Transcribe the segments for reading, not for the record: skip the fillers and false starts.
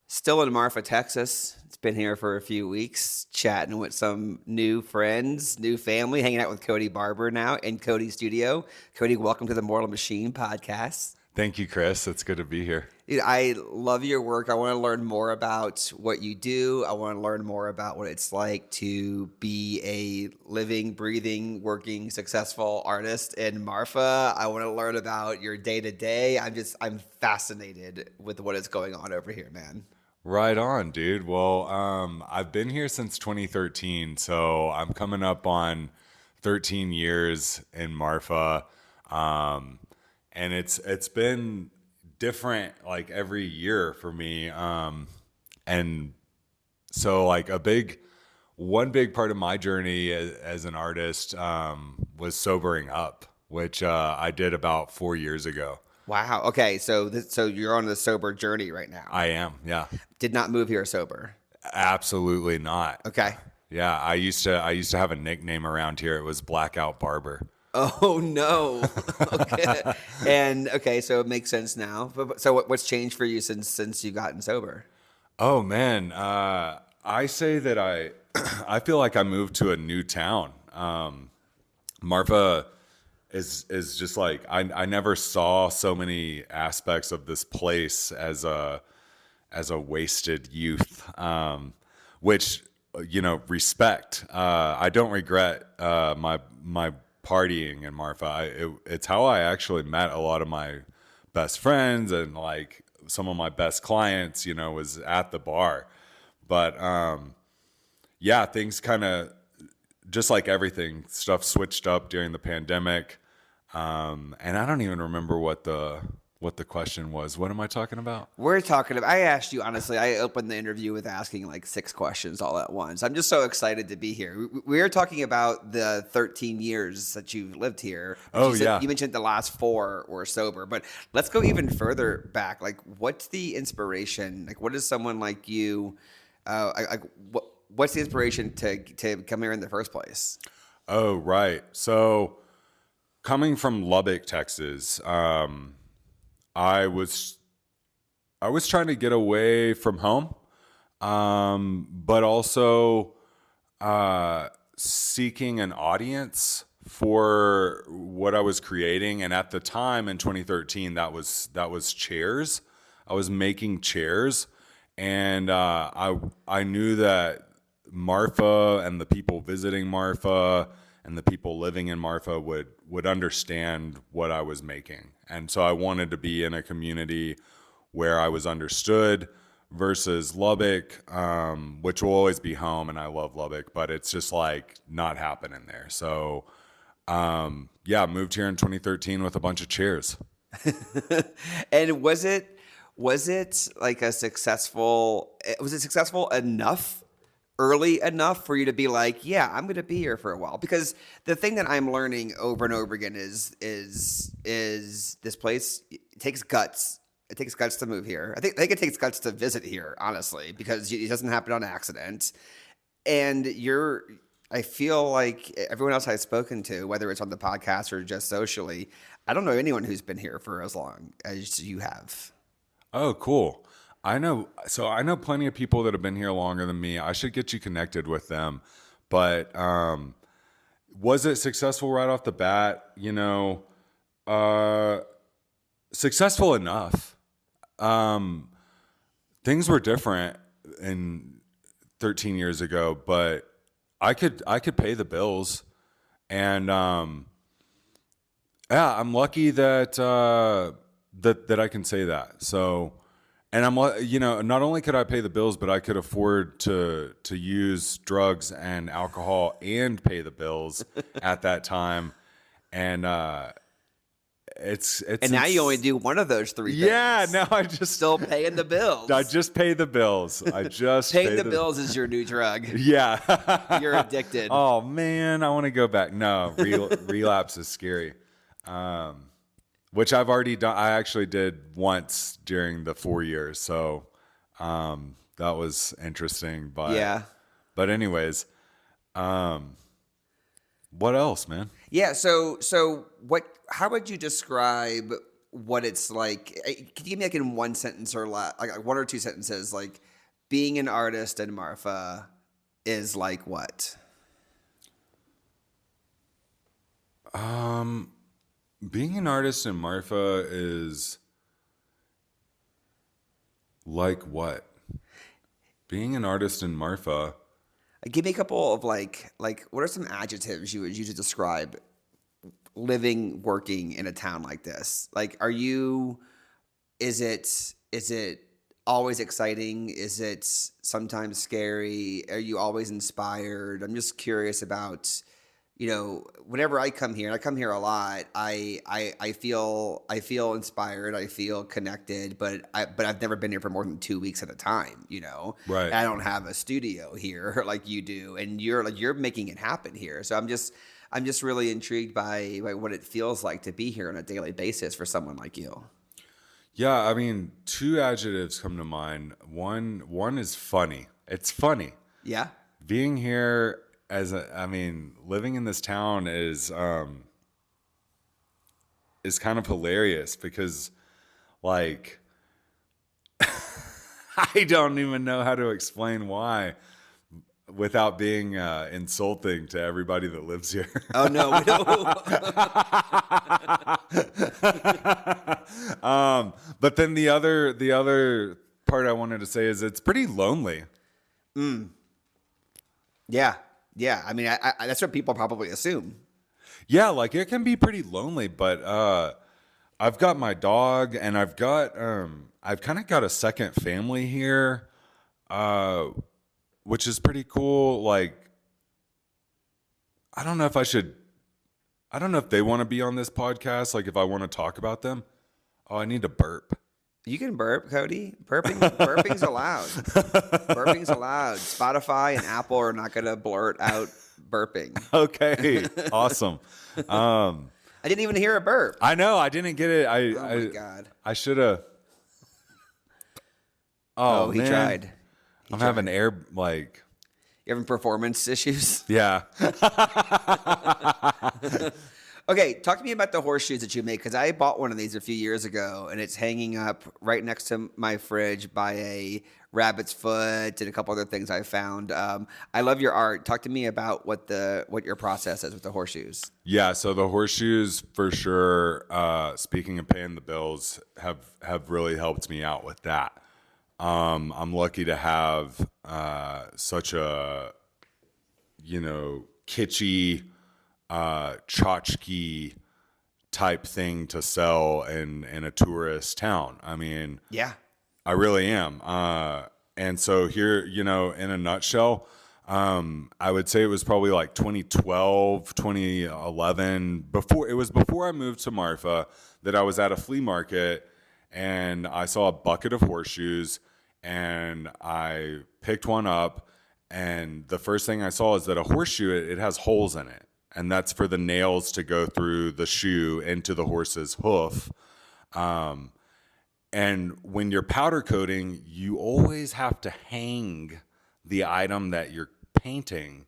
Still in Marfa, Texas. It's been here for a few weeks, chatting with some new friends, new family, hanging out with Cody Barber now in Cody's studio. Cody, welcome to the Mortal Machine podcast. Thank you, Chris. It's good to be here. Dude, I love your work. I want to learn more about what you do. I want to learn more about what it's like to be a living, breathing, working, successful artist in Marfa. I want to learn about your day to day. I'm fascinated with what is going on over here, man. Right on, dude. Well, I've been here since 2013, so I'm coming up on 13 years in Marfa, and it's been different like every year for me, and so like one big part of my journey as an artist was sobering up, which I did about 4 years ago. Wow. Okay. So you're on the sober journey right now. I am, yeah. Did not move here sober. Absolutely not. Okay. Yeah, I used to have a nickname around here. It was Blackout Barber. Oh no. Okay. And okay, so it makes sense now. So what's changed for you since you've gotten sober? Oh man, I say that I feel like I moved to a new town. Marfa is just like I never saw so many aspects of this place as a wasted youth, which respect. I don't regret my partying in Marfa. It's how I actually met a lot of my best friends and like some of my best clients. Was at the bar, but yeah, things kind of just like everything, stuff switched up during the pandemic. And I don't even remember what the question was. What am I talking about? I asked you, honestly, I opened the interview with asking like 6 questions all at once. I'm just so excited to be here. We're talking about the 13 years that you've lived here. Oh, yeah. You mentioned the last 4 were sober, but let's go even further back. Like, what's the inspiration? Like, what is someone like you, what's the inspiration to come here in the first place? Oh, right. So coming from Lubbock, Texas, I was trying to get away from home, but also seeking an audience for what I was creating. And at the time in 2013, that was chairs. I was making chairs, and I knew that Marfa and the people visiting Marfa and the people living in Marfa would understand what I was making. And so I wanted to be in a community where I was understood versus Lubbock, which will always be home, and I love Lubbock, but it's just like not happening there. So yeah, moved here in 2013 with a bunch of chairs. And was it like was it successful enough, early enough for you to be like, yeah, I'm going to be here for a while? Because the thing that I'm learning over and over again is this place, it takes guts. It takes guts to move here. I think it takes guts to visit here, honestly, because it doesn't happen on accident. And I feel like everyone else I've spoken to, whether it's on the podcast or just socially, I don't know anyone who's been here for as long as you have. Oh, cool. I know plenty of people that have been here longer than me. I should get you connected with them. But was it successful right off the bat? Successful enough. Things were different in 13 years ago, but I could pay the bills, and yeah, I'm lucky that that I can say that. So. And I'm, not only could I pay the bills, but I could afford to use drugs and alcohol and pay the bills at that time. And it's and now you only do one of those 3 things. Yeah, now I just still paying the bills. I just pay the bills. I just paying the bills is your new drug. Yeah, you're addicted. Oh man, I want to go back. No, relapse is scary. Which I've already done. I actually did once during the 4 years. So that was interesting. But yeah. But anyways, what else, man? Yeah. So how would you describe what it's like? Can you give me like in one sentence or like one or two sentences, like being an artist in Marfa is like what? Being an artist in Marfa is like what? Being an artist in Marfa. Give me a couple of like what are some adjectives you would use to describe living, working in a town like this? Like, is it always exciting? Is it sometimes scary? Are you always inspired? I'm just curious about, whenever I come here, and I come here a lot, I feel inspired, I feel connected, but I've never been here for more than 2 weeks at a time. Right. And I don't have a studio here like you do, and you're making it happen here. So I'm just really intrigued by what it feels like to be here on a daily basis for someone like you. Yeah, I mean, two adjectives come to mind. One is funny. It's funny. Yeah. Being here living in this town is kind of hilarious because like I don't even know how to explain why without being insulting to everybody that lives here. Oh no, we don't. But then the other part I wanted to say is it's pretty lonely. Yeah. Yeah. I mean, I that's what people probably assume. Yeah, like it can be pretty lonely, but I've got my dog and I've kind of got a second family here, which is pretty cool. Like, I don't know if they want to be on this podcast. Like if I want to talk about them. Oh, I need to burp. You can burp, Cody. Burping's allowed. Burping's allowed. Spotify and Apple are not going to blurt out burping. Okay, awesome. I didn't even hear a burp. I know I didn't get it. Oh my God. I should have. Oh, he man. tried. I'm having air like. You having performance issues? Yeah. Okay, talk to me about the horseshoes that you make, because I bought one of these a few years ago, and it's hanging up right next to my fridge by a rabbit's foot and a couple other things I found. I love your art. Talk to me about what your process is with the horseshoes. Yeah, so the horseshoes for sure. Speaking of paying the bills, have really helped me out with that. I'm lucky to have such a kitschy, tchotchke type thing to sell in a tourist town. I mean, Yeah. I really am. And so here, in a nutshell, I would say it was probably like 2012, 2011, before I moved to Marfa, that I was at a flea market and I saw a bucket of horseshoes and I picked one up, and the first thing I saw is that a horseshoe, it has holes in it. And that's for the nails to go through the shoe into the horse's hoof. And when you're powder coating, you always have to hang the item that you're painting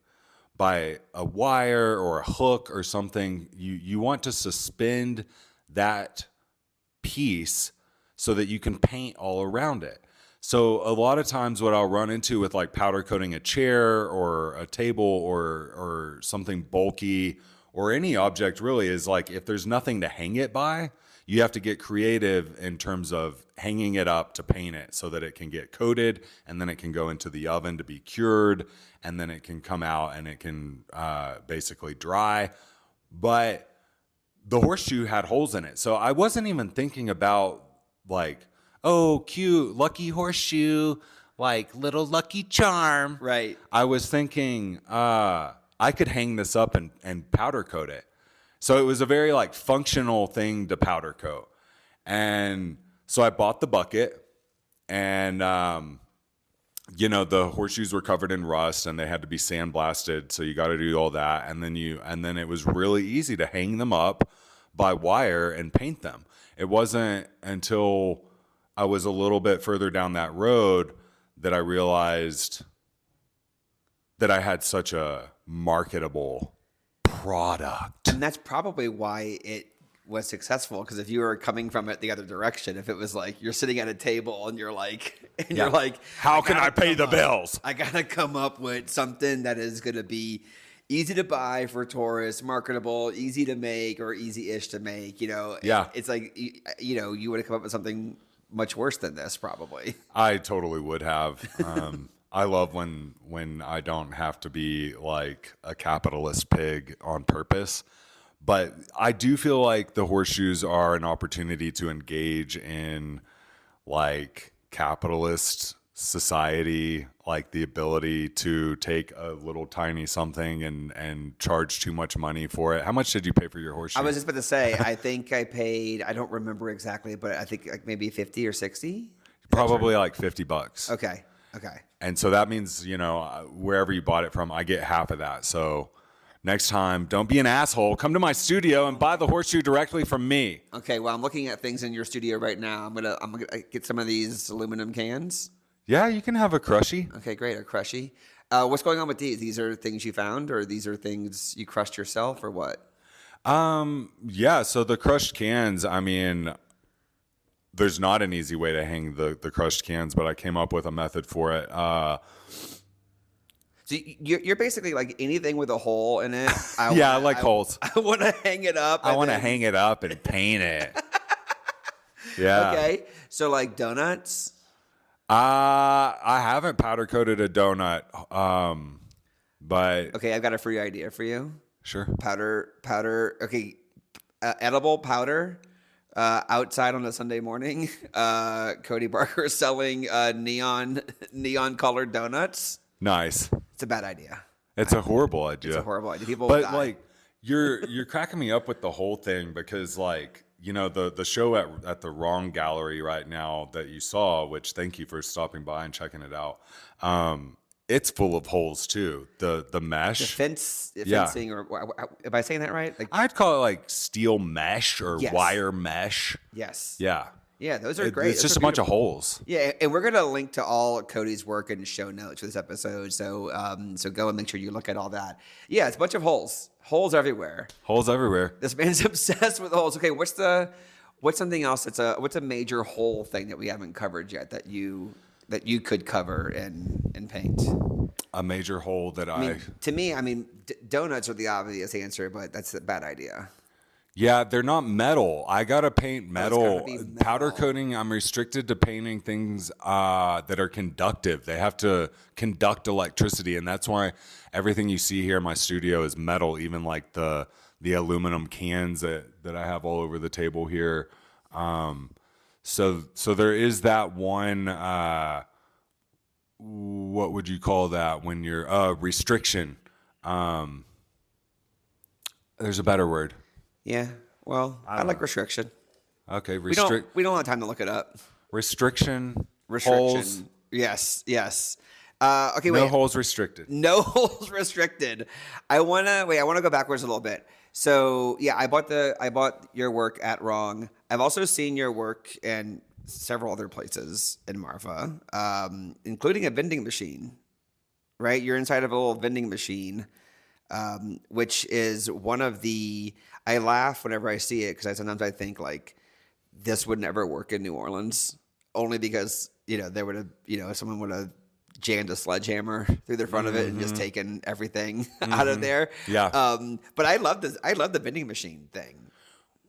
by a wire or a hook or something. You want to suspend that piece so that you can paint all around it. So a lot of times what I'll run into with like powder coating a chair or a table or something bulky or any object really is like if there's nothing to hang it by, you have to get creative in terms of hanging it up to paint it so that it can get coated and then it can go into the oven to be cured and then it can come out and it can basically dry. But the horseshoe had holes in it. So I wasn't even thinking about like, oh, cute, lucky horseshoe, like little lucky charm. Right. I was thinking I could hang this up and powder coat it. So it was a very like functional thing to powder coat. And so I bought the bucket and, the horseshoes were covered in rust and they had to be sandblasted. So you got to do all that. And then it was really easy to hang them up by wire and paint them. It wasn't until I was a little bit further down that road that I realized that I had such a marketable product. And that's probably why it was successful, because if you were coming from it the other direction, if it was like you're sitting at a table and you're like, how can I pay the bills? I gotta come up with something that is gonna be easy to buy for tourists, marketable, easy to make, or easy-ish to make. Yeah. It's like you would have come up with something much worse than this, probably. I totally would have. I love when I don't have to be like a capitalist pig on purpose. But I do feel like the horseshoes are an opportunity to engage in like capitalist society, like the ability to take a little tiny something and charge too much money for it. How much did you pay for your horseshoe? I was just about to say, I think I paid, I don't remember exactly, but I think like maybe 50 or 60. Probably like $50. Okay. And so that means, wherever you bought it from, I get half of that. So next time, don't be an asshole. Come to my studio and buy the horseshoe directly from me. Okay. Well, I'm looking at things in your studio right now. I'm gonna get some of these aluminum cans. Yeah, you can have a crushie. Okay, great. A crushie. What's going on with these? These are things you found, or these are things you crushed yourself, or what? Yeah. So the crushed cans, I mean, there's not an easy way to hang the crushed cans, but I came up with a method for it. So you're basically like anything with a hole in it. I like holes. I want to hang it up. I want to hang it up and paint it. Yeah. Okay. So like donuts. I haven't powder coated a donut. But Okay, I've got a free idea for you. Sure. Powder. Okay, edible powder. Outside on a Sunday morning, Cody Barber is selling neon colored donuts. Nice. It's a bad idea. It's a horrible idea. It's a horrible idea. People But die. like you're cracking me up with the whole thing because like the show at the Wrong Gallery right now that you saw, which thank you for stopping by and checking it out. It's full of holes too. The mesh, fencing, or am I saying that right? Like, I'd call it like steel mesh or Yes. wire mesh. yes, Yeah, those are great. It's Those just are a bunch of beautiful. holes. Yeah, and we're gonna link to all Cody's work in show notes for this episode. So so go and make sure you look at all that. Yeah, it's a bunch of holes everywhere. Holes everywhere. This man's obsessed with holes. Okay, what's something else what's a major hole thing that we haven't covered yet that you could cover and paint? A major hole that To me, donuts are the obvious answer, but that's a bad idea. Yeah, they're not metal. I gotta paint metal. gotta be metal. Powder coating, I'm restricted to painting things that are conductive. They have to conduct electricity, and that's why everything you see here in my studio is metal, even like the aluminum cans that I have all over the table here. So there is that one, what would you call that when you're, restriction. There's a better word. Yeah, well, I like restriction. Okay, We don't have time to look it up. Restriction. Restriction. Yes. Okay, wait. No holes restricted. No holes restricted. I wanna go backwards a little bit. So yeah, I bought your work at Wrong. I've also seen your work in several other places in Marfa, including a vending machine. Right, you're inside of a little vending machine, which is one of the. I laugh whenever I see it because sometimes I think like this would never work in New Orleans, only because there would have someone would have jammed a sledgehammer through the front of it and just taken everything out of there. Yeah. But I love this. I love the vending machine thing.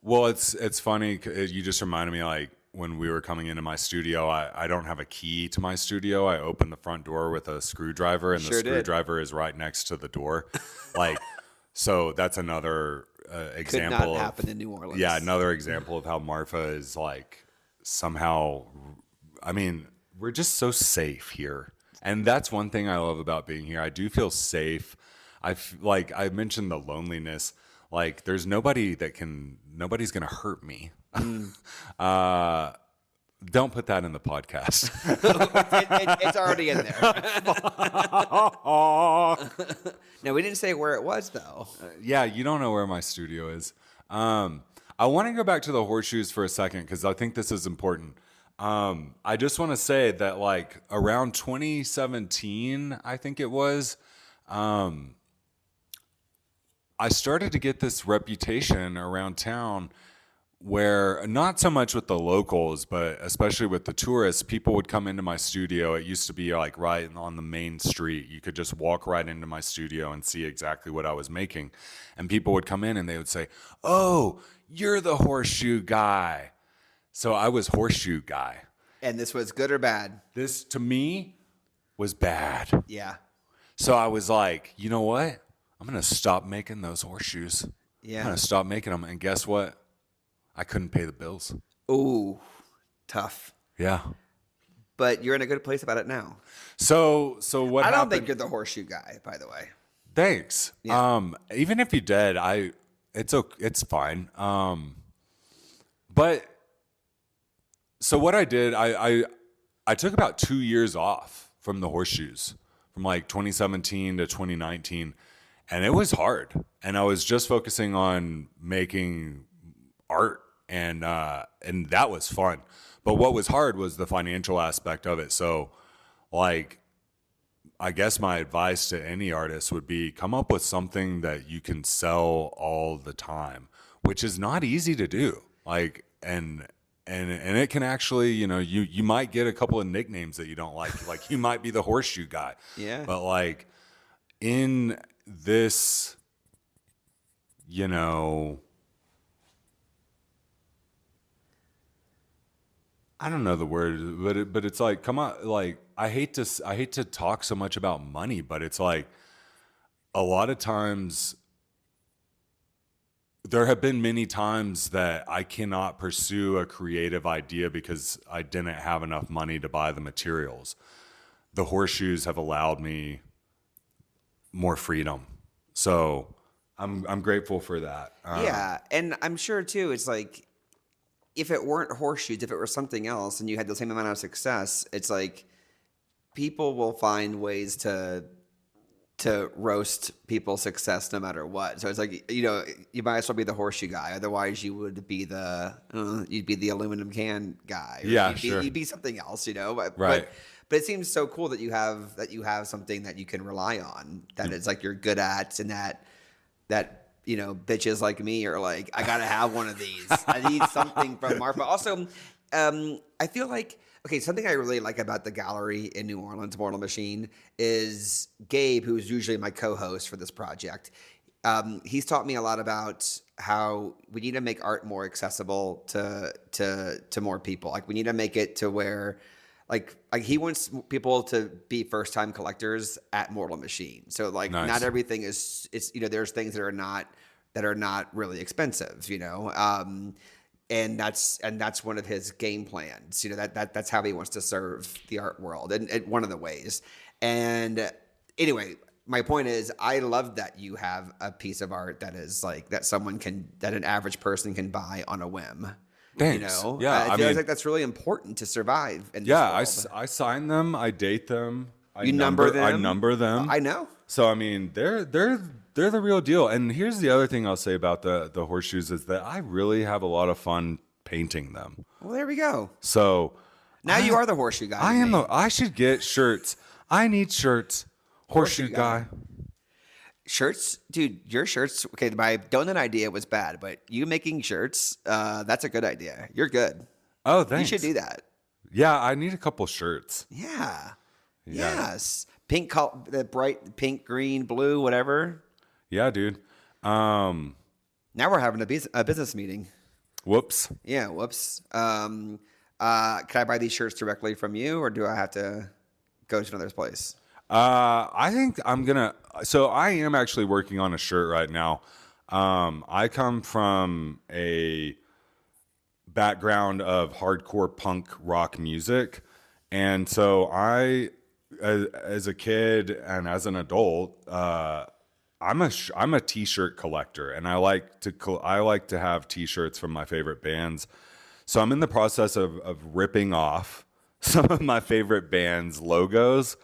Well, it's funny. You just reminded me like when we were coming into my studio, I don't have a key to my studio. I opened the front door with a screwdriver, and the screwdriver is right next to the door. Like, so that's another example. Could not happen in New Orleans. Yeah, another example of how Marfa is like somehow. I mean, we're just so safe here, and that's one thing I love about being here. I do feel safe. Like I mentioned the loneliness. Like there's nobody's gonna hurt me. Don't put that in the podcast. It's already in there. No, we didn't say where it was though. Yeah, you don't know where my studio is. I want to go back to the horseshoes for a second because I think this is important. I just want to say that like around 2017, I think it was, I started to get this reputation around town where not so much with the locals, but especially with the tourists, people would come into my studio. It used to be like right on the main street. You could just walk right into my studio and see exactly what I was making. And people would come in and they would say, "Oh, you're the horseshoe guy." So I was horseshoe guy. And this was good or bad? This to me was bad. Yeah. So I was like, you know what? I'm going to stop making those horseshoes. Yeah. I'm going to stop making them. And guess what? I couldn't pay the bills. Ooh, tough. Yeah. But you're in a good place about it now. So what I don't happened? think you're the horseshoe guy, by the way. Thanks. Yeah. Even if you did, it's fine. But so what I did, I took about 2 years off from the horseshoes, from like 2017 to 2019, and it was hard. And I was just focusing on making art, and that was fun. But what was hard was the financial aspect of it. So, like, I guess my advice to any artist would be come up with something that you can sell all the time, which is not easy to do. Like, and it can actually, you might get a couple of nicknames that you don't like you might be the horseshoe guy. Yeah. But like in this, I don't know the word, but it's like, come on, like I hate to talk so much about money, but it's like a lot of times there have been many times that I cannot pursue a creative idea because I didn't have enough money to buy the materials. The horseshoes have allowed me more freedom. So I'm grateful for that. Yeah. And I'm sure, too, it's like, if it weren't horseshoes, if it were something else and you had the same amount of success, it's like people will find ways to roast people's success no matter what. So it's like, you might as well be the horseshoe guy. Otherwise you would be you'd be the aluminum can guy. Or Yeah, sure. You'd be something else, But, right. But it seems so cool that you have something that you can rely on, that it's like you're good at, and that bitches like me are like, I gotta have one of these. I need something from Marfa. Also, I feel like, something I really like about the gallery in New Orleans, Mortal Machine, is Gabe, who's usually my co-host for this project. He's taught me a lot about how we need to make art more accessible to more people. Like, we need to make it to where, like he wants people to be first-time collectors at Mortal Machine. So like, Nice. Not everything is there's things that are not really expensive, and that's one of his game plans. That's how he wants to serve the art world, and one of the ways. And anyway, my point is, I love that you have a piece of art that is like that an average person can buy on a whim. Thanks. Yeah, I feel like that's really important to survive in this world. I sign them, I date them, You number them? I number them. I know. So I mean, they're the real deal. And here's the other thing I'll say about the horseshoes is that I really have a lot of fun painting them. Well, there we go. So Now you are the horseshoe guy. I should get shirts. I need shirts. Horseshoe guy. Shirts, dude, your shirts. Okay, my donut idea was bad, but you making shirts, that's a good idea. You're good. Oh, thanks. You should do that. Yeah, I need a couple shirts. Yeah. Yeah. Yes. Pink, the bright pink, green, blue, whatever. Yeah, dude. Now we're having a business meeting. Whoops. Yeah. Whoops. Can I buy these shirts directly from you, or do I have to go to another place? I think so I am actually working on a shirt right now. I come from a background of hardcore punk rock music. And so as a kid and as an adult, I'm a t-shirt collector, and I like to have t-shirts from my favorite bands. So I'm in the process of ripping off some of my favorite bands' logos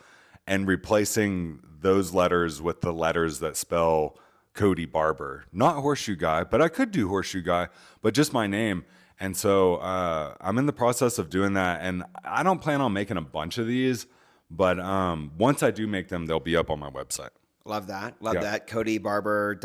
and replacing those letters with the letters that spell Cody Barber. Not Horseshoe Guy, but I could do Horseshoe Guy, but just my name. And so I'm in the process of doing that, and I don't plan on making a bunch of these, but once I do make them, they'll be up on my website. Love that. Love that. Cody Barber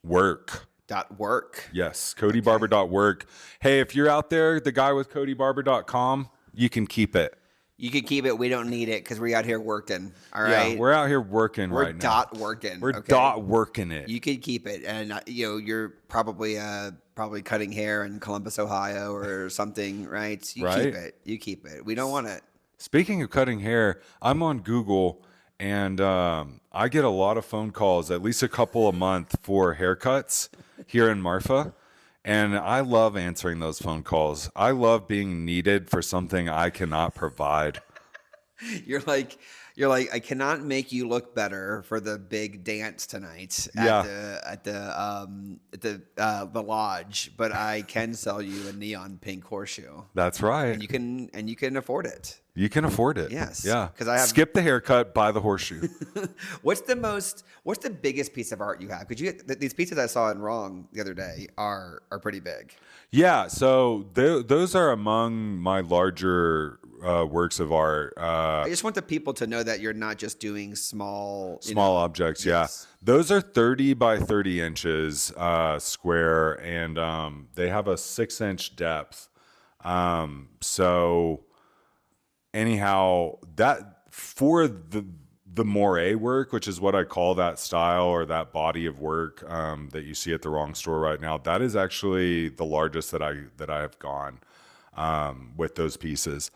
Work. .work. Yes, codybarber.work. Hey, if you're out there, the guy with codybarber.com, you can keep it. You can keep it. We don't need it because we're out here working. All right. Yeah, we're out here working We're right now. working. We're Okay? working it. You can keep it, and you're probably cutting hair in Columbus, Ohio, or something, right? You Right. keep it. You keep it. We don't want it. Speaking of cutting hair, I'm on Google and I get a lot of phone calls, at least a couple a month for haircuts here in Marfa. And I love answering those phone calls. I love being needed for something I cannot provide. You're like, I cannot make you look better for the big dance tonight at the lodge, but I can sell you a neon pink horseshoe. That's right. And you can afford it. You can afford it. Yes. Yeah. 'Cause I have- skip the haircut, buy the horseshoe. What's the biggest piece of art you have? Because these pieces I saw in Wrong the other day are pretty big. Yeah, so those are among my larger works of art. I just want the people to know that you're not just doing small Objects. yes. Yeah, those are 30 by 30 inches square, and they have a 6-inch depth. So anyhow, that for the moire work, which is what I call that style or that body of work that you see at the Wrong store right now, that is actually the largest that I have gone with those pieces.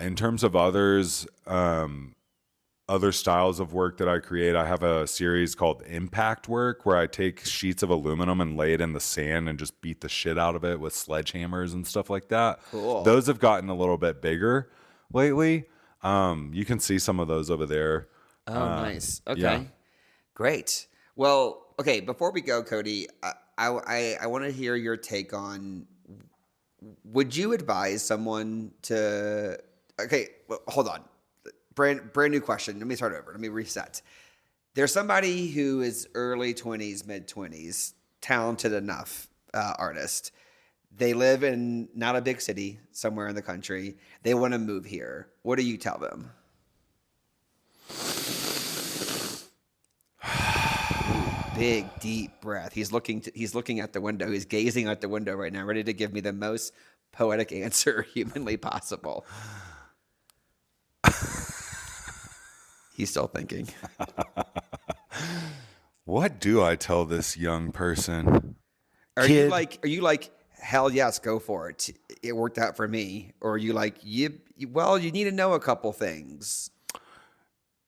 In terms of others, other styles of work that I create, I have a series called Impact Work where I take sheets of aluminum and lay it in the sand and just beat the shit out of it with sledgehammers and stuff like that. Cool. Those have gotten a little bit bigger lately. You can see some of those over there. Oh, nice. Okay. yeah. Great. Well, okay, before we go, Cody, I want to hear your take on, would you advise someone to, okay, well, hold on. Brand new question. Let me start over. Let me reset. There's somebody who is early 20s, mid 20s, talented enough artist. They live in not a big city, somewhere in the country. They want to move here. What do you tell them? Big, deep breath. He's looking at the window. He's gazing out the window right now, ready to give me the most poetic answer humanly possible. He's still thinking. What do I tell this young person? Are Kid. you like, hell yes, go for it. It worked out for me. Or are you like, you need to know a couple things.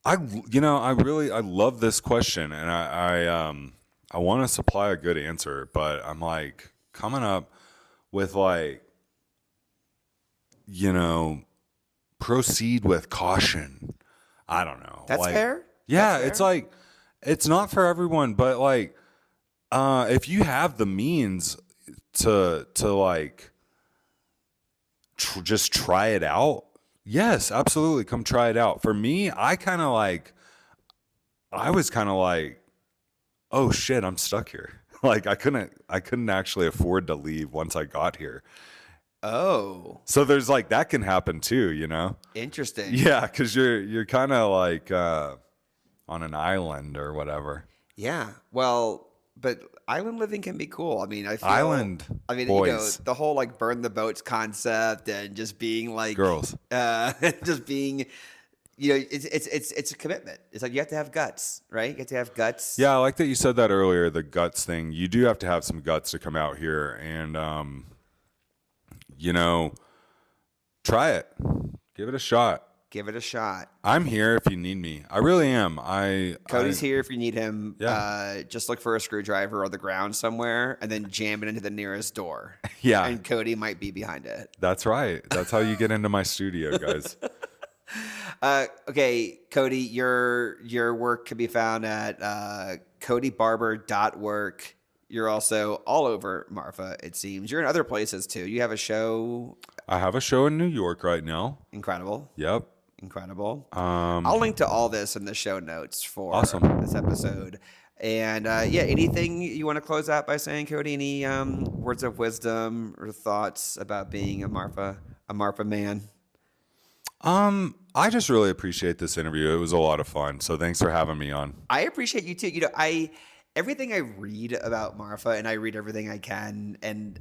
I love this question, and I want to supply a good answer, but I'm like coming up with proceed with caution. I don't know. That's fair. Yeah, That's fair. it's not for everyone, but if you have the means to just try it out, yes, absolutely, come try it out. For me, I was kind of like, oh shit, I'm stuck here. I couldn't actually afford to leave once I got here. Oh, So there's that can happen too, interesting. Yeah, because you're kind of on an island or whatever. Yeah. Well, but island living can be cool. I mean, Boys. the whole burn the boats concept and just being Girls. just being, it's a commitment. It's like you have to have guts, right? You have to have guts. Yeah, I like that you said that earlier, the guts thing. You do have to have some guts to come out here and, try it. Give it a shot. Give it a shot. I'm here if you need me. I really am. Cody's here if you need him. Yeah. Just look for a screwdriver on the ground somewhere and then jam it into the nearest door. Yeah. And Cody might be behind it. That's right. That's how you get into my studio, guys. Okay, Cody, your work can be found at codybarber.work. You're also all over Marfa, it seems. You're in other places too. You have a show. I have a show in New York right now. Incredible. Yep. Incredible. I'll link to all this in the show notes for this episode. And anything you want to close out by saying, Cody? Any words of wisdom or thoughts about being a Marfa man? I just really appreciate this interview. It was a lot of fun. So thanks for having me on. I appreciate you too. everything I read about Marfa, and I read everything I can, and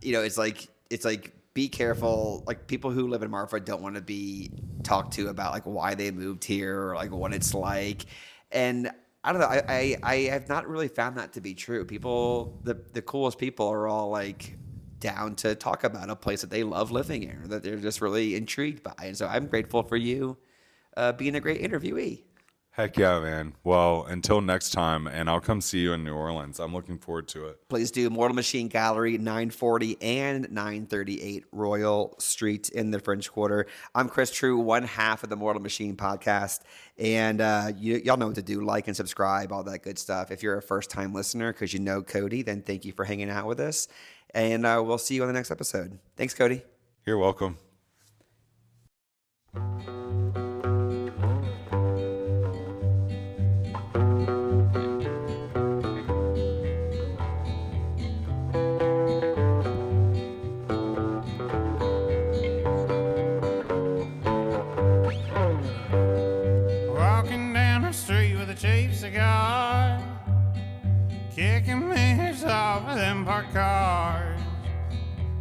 it's like be careful. Like people who live in Marfa don't want to be talked to about like why they moved here or like what it's like, and I don't know. I have not really found that to be true. People, the coolest people are all like down to talk about a place that they love living in or that they're just really intrigued by. And so I'm grateful for you being a great interviewee. Heck yeah, man. Well, until next time, and I'll come see you in New Orleans. I'm looking forward to it. Please do. Mortal Machine Gallery, 940 and 938 Royal Street in the French Quarter. I'm Chris True, one half of the Mortal Machine podcast. And y'all know what to do. Like and subscribe, all that good stuff. If you're a first-time listener because you know Cody, then thank you for hanging out with us. And we'll see you on the next episode. Thanks, Cody. You're welcome. Walking down the street with a cheap cigar, kicking mirrors off of them parked cars.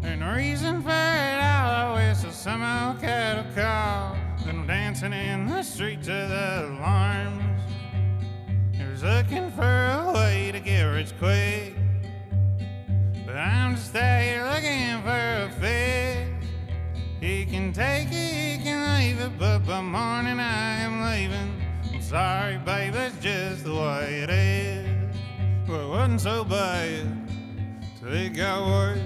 And the reason for it all, I whistle some old cattle call. Then I'm dancing in the street to the alarms. I was looking for a way to get rich quick, but I'm just out here looking for a fix. He can take it, he can leave it, but by morning I am leaving. I'm sorry, babe, that's just the way it is. Well, it wasn't so bad till it got worse.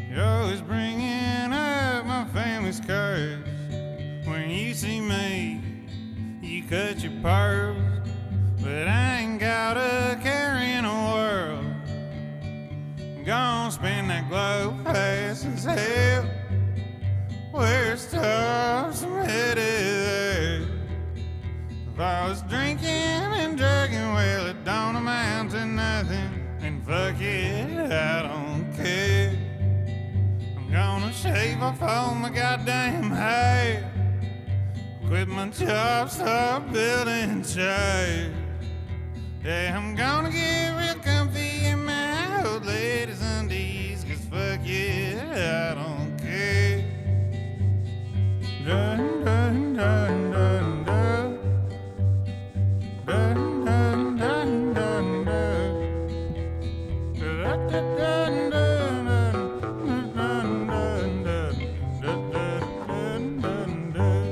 You're always bringing up my family's curse. When you see me, you cut your pearls, but I ain't got a care in the world. I'm gonna spin that glow fast as hell. Where stars I'm headed there. If I was drinking and drugging, well, it don't amount to nothing. And fuck it, I don't care. I'm gonna shave off all my goddamn hair, quit my job, start building chairs. Yeah, I'm gonna get real comfy in my old lady's undies, 'cause fuck yeah, I don't care. Dun, dun, dun, dun, dun. Dun, dun, dun, dun, dun. Dun, dun, dun, dun, dun, dun, dun, dun, dun.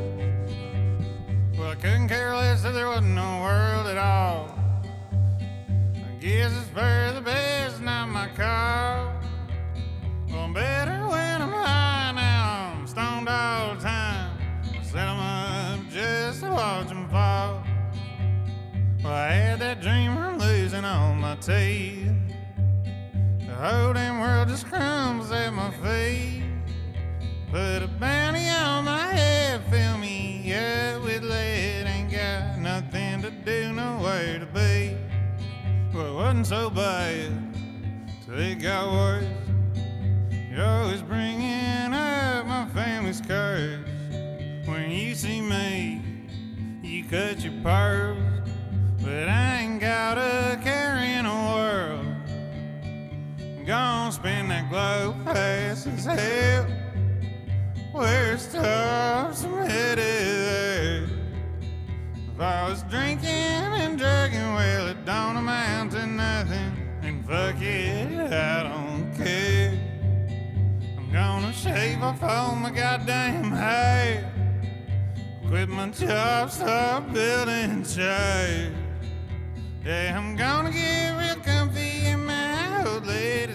Well, I couldn't care less if there wasn't no world at all. I guess it's for the best, not my call. Well, I'm better when I'm high now. I'm stoned all the time. I set 'em up just to watch 'em fall. Well, I had that dream of losing all my teeth. The whole damn world just crumbles at my feet. Put a bounty on my head, fill me up with lead. Ain't got nothing to do, nowhere to be. Well, it wasn't so bad till it got worse. You're always bringing up my family's curse. When you see me, you cut your pearls, but I ain't got a care in the world. I'm gonna spin that glow fast as hell. Where stars I'm headed there. If I was drinking and drugging, well, it don't amount to nothing. And fuck it, I don't care. I'm gonna shave off all my goddamn hair, quit my job, start building chairs. Yeah, I'm gonna get real comfy in my old lady